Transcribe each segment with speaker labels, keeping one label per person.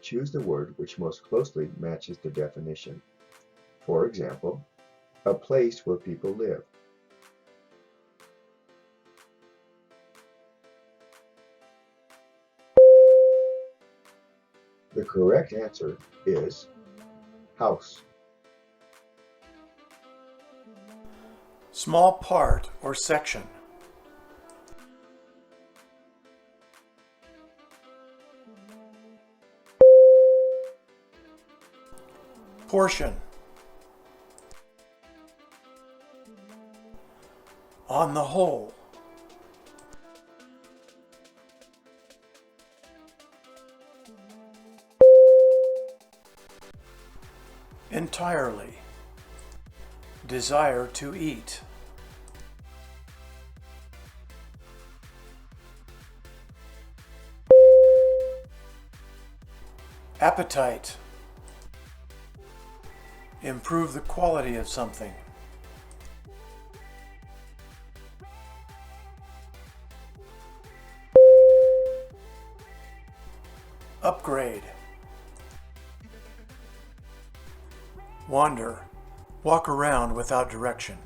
Speaker 1: choose the word which most closely matches the definition. For example, a place where people live. The correct answer is house.
Speaker 2: Small part or section. Portion. On the whole. Entirely. Desire to eat. Appetite. Improve the quality of something. Upgrade. Wander. Walk around without direction.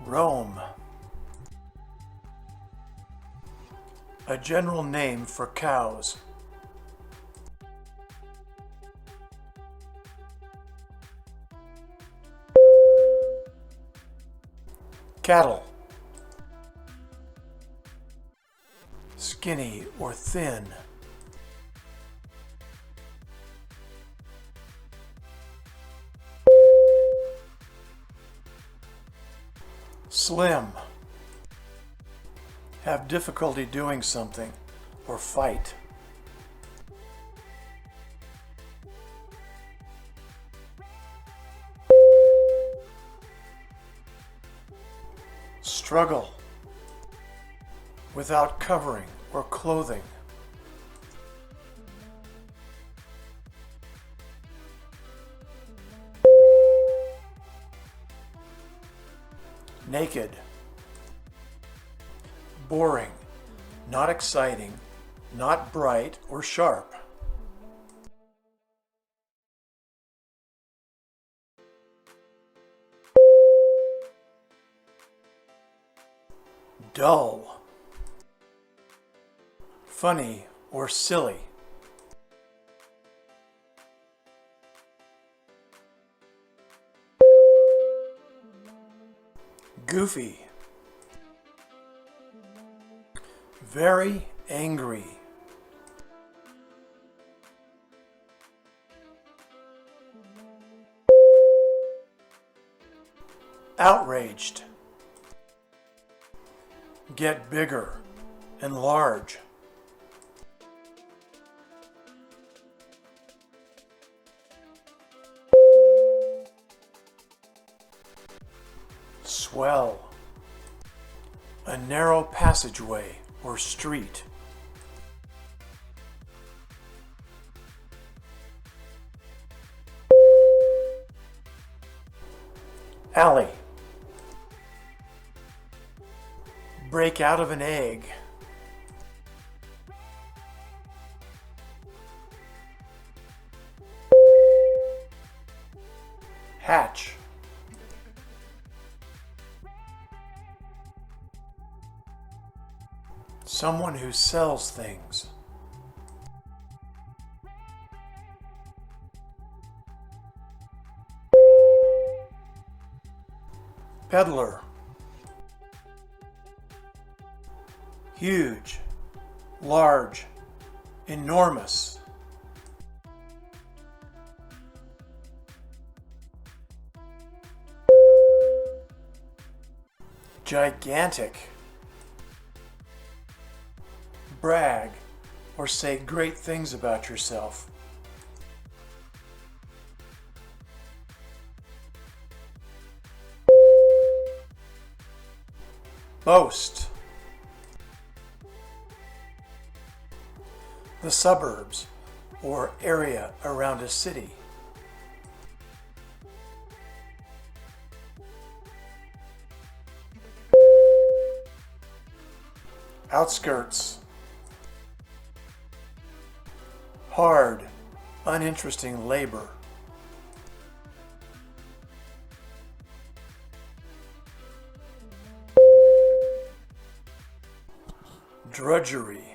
Speaker 2: Roam. A general name for cows. Cattle. Skinny or thin. Slim. Have difficulty doing something or fight. Struggle. Without covering or clothing. Naked. Boring, not exciting, not bright or sharp. Dull. Funny or silly. Goofy. Very angry. Outraged. Get bigger, enlarge. Swell. A narrow passageway or street. Alley. Break out of an egg. Hatch. Someone who sells things. Peddler. Huge, large, enormous. Gigantic. Brag or say great things about yourself. Boast. The suburbs or area around a city. Outskirts. Hard, uninteresting labor. Drudgery.